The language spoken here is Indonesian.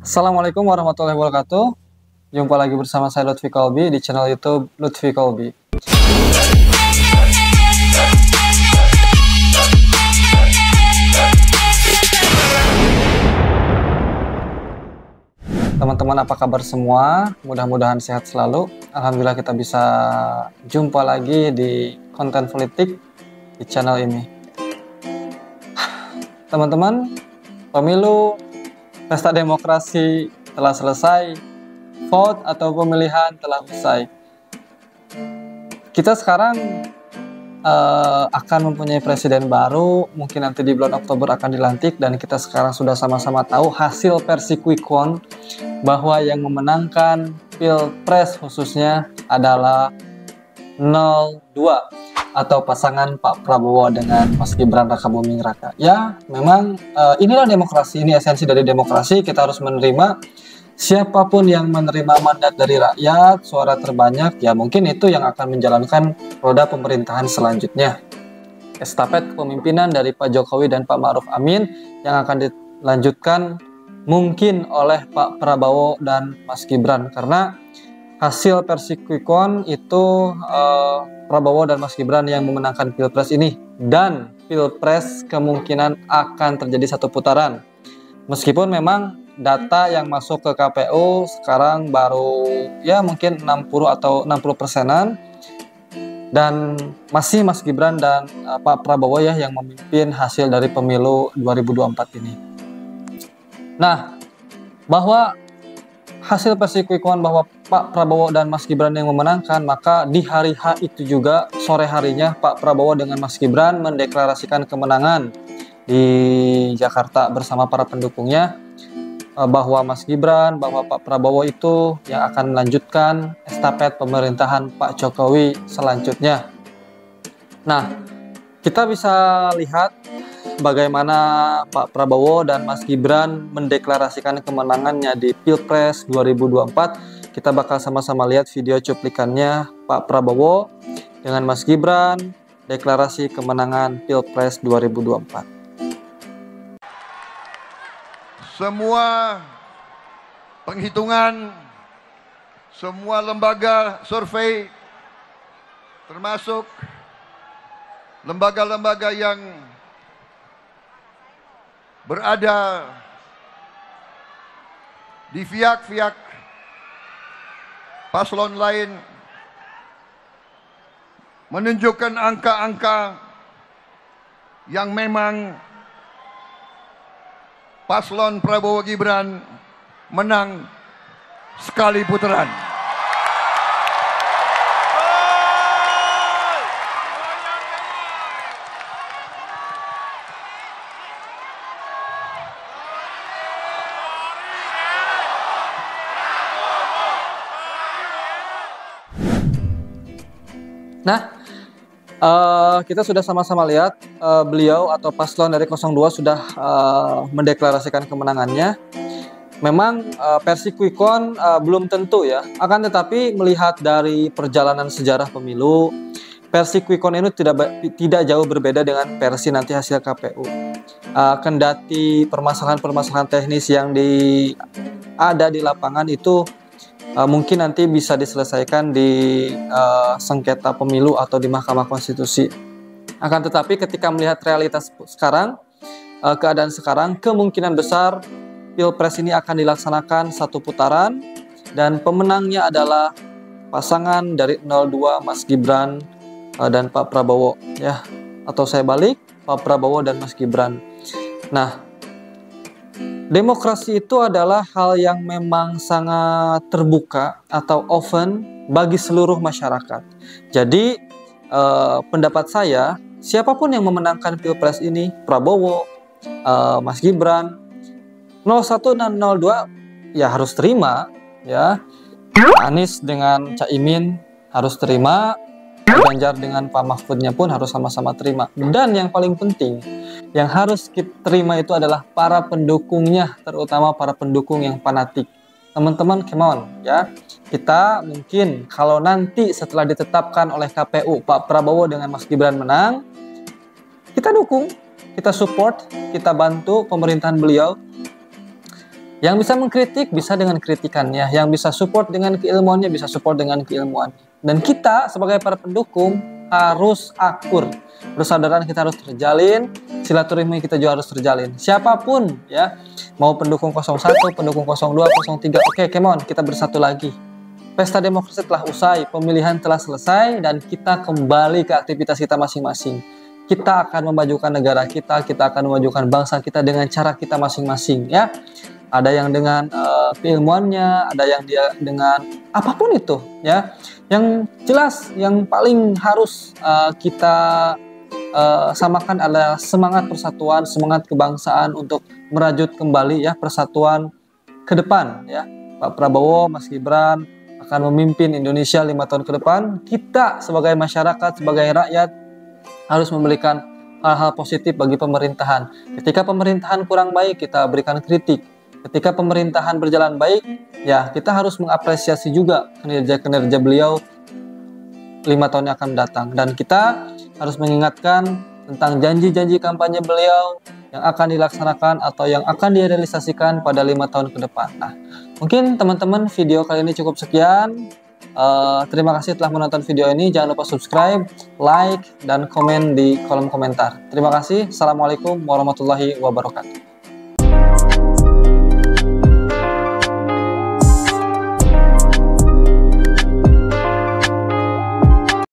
Assalamualaikum warahmatullahi wabarakatuh. Jumpa lagi bersama saya Lutfi Kolbi di channel YouTube Lutfi Kolbi. Teman-teman, apa kabar semua? Mudah-mudahan sehat selalu. Alhamdulillah kita bisa jumpa lagi di konten politik di channel ini. Teman-teman, pemilu pesta demokrasi telah selesai, vote atau pemilihan telah usai. Kita sekarang akan mempunyai presiden baru, mungkin nanti di bulan Oktober akan dilantik, dan kita sekarang sudah sama-sama tahu hasil versi quick count bahwa yang memenangkan Pilpres khususnya adalah 02 atau pasangan Pak Prabowo dengan Mas Gibran Rakabuming Raka. Ya, memang inilah demokrasi, ini esensi dari demokrasi. Kita harus menerima siapapun yang menerima mandat dari rakyat, suara terbanyak, ya mungkin itu yang akan menjalankan roda pemerintahan selanjutnya. Estafet kepemimpinan dari Pak Jokowi dan Pak Ma'ruf Amin yang akan dilanjutkan mungkin oleh Pak Prabowo dan Mas Gibran, karena hasil versi quick count itu Prabowo dan Mas Gibran yang memenangkan Pilpres ini, dan Pilpres kemungkinan akan terjadi satu putaran. Meskipun memang data yang masuk ke KPU sekarang baru ya mungkin 60 atau 60%-an, dan masih Mas Gibran dan Pak Prabowo ya yang memimpin hasil dari pemilu 2024 ini. Nah, bahwa hasil versi quick count bahwa Pak Prabowo dan Mas Gibran yang memenangkan, maka di hari H itu juga sore harinya Pak Prabowo dengan Mas Gibran mendeklarasikan kemenangan di Jakarta bersama para pendukungnya, bahwa Mas Gibran, bahwa Pak Prabowo itu yang akan melanjutkan estafet pemerintahan Pak Jokowi selanjutnya. Nah, kita bisa lihat bagaimana Pak Prabowo dan Mas Gibran mendeklarasikan kemenangannya di Pilpres 2024. Kita bakal sama-sama lihat video cuplikannya Pak Prabowo dengan Mas Gibran, deklarasi kemenangan Pilpres 2024. Semua penghitungan, semua lembaga survei, termasuk lembaga-lembaga yang berada di pihak-pihak paslon lain, menunjukkan angka-angka yang memang paslon Prabowo Gibran menang sekali putaran. Nah, kita sudah sama-sama lihat beliau atau paslon dari 02 sudah mendeklarasikan kemenangannya. Memang versi quick count belum tentu ya, akan tetapi melihat dari perjalanan sejarah pemilu, versi quick count ini tidak jauh berbeda dengan versi nanti hasil KPU. Kendati permasalahan-permasalahan teknis yang ada di lapangan itu mungkin nanti bisa diselesaikan di sengketa pemilu atau di Mahkamah Konstitusi. Akan tetapi ketika melihat realitas sekarang, keadaan sekarang, kemungkinan besar Pilpres ini akan dilaksanakan satu putaran, dan pemenangnya adalah pasangan dari 02 Mas Gibran dan Pak Prabowo ya, atau saya balik, Pak Prabowo dan Mas Gibran. Nah, demokrasi itu adalah hal yang memang sangat terbuka atau open bagi seluruh masyarakat. Jadi pendapat saya, siapapun yang memenangkan Pilpres ini, Prabowo, Mas Gibran, 01 dan 02 ya harus terima ya. Anies dengan Caimin harus terima, Ganjar dengan Pak Mahfudnya pun harus sama-sama terima. Dan yang paling penting, yang harus kita terima itu adalah para pendukungnya, terutama para pendukung yang fanatik. Teman-teman, come on ya. Kita mungkin kalau nanti setelah ditetapkan oleh KPU Pak Prabowo dengan Mas Gibran menang, kita dukung, kita support, kita bantu pemerintahan beliau. Yang bisa mengkritik bisa dengan kritikannya, yang bisa support dengan keilmuannya bisa support dengan keilmuan. Dan kita sebagai para pendukung harus akur. Persaudaraan kita harus terjalin, silaturahmi kita juga harus terjalin. Siapapun ya, mau pendukung 01, pendukung 02, 03, oke, come on, kita bersatu lagi. Pesta demokrasi telah usai, pemilihan telah selesai, dan kita kembali ke aktivitas kita masing-masing. Kita akan memajukan negara kita akan memajukan bangsa kita dengan cara kita masing-masing ya. Ada yang dengan keilmuannya, ada yang dia dengan apapun itu ya. Yang jelas yang paling harus kita samakan adalah semangat persatuan, semangat kebangsaan untuk merajut kembali ya persatuan ke depan ya. Pak Prabowo, Mas Gibran akan memimpin Indonesia 5 tahun ke depan. Kita sebagai masyarakat, sebagai rakyat harus memberikan hal-hal positif bagi pemerintahan. Ketika pemerintahan kurang baik, kita berikan kritik. Ketika pemerintahan berjalan baik, ya kita harus mengapresiasi juga kinerja-kinerja beliau 5 tahun yang akan datang. Dan kita harus mengingatkan tentang janji-janji kampanye beliau yang akan dilaksanakan atau yang akan direalisasikan pada 5 tahun ke depan. Nah, mungkin teman-teman video kali ini cukup sekian. Terima kasih telah menonton video ini. Jangan lupa subscribe, like, dan komen di kolom komentar. Terima kasih. Assalamualaikum warahmatullahi wabarakatuh.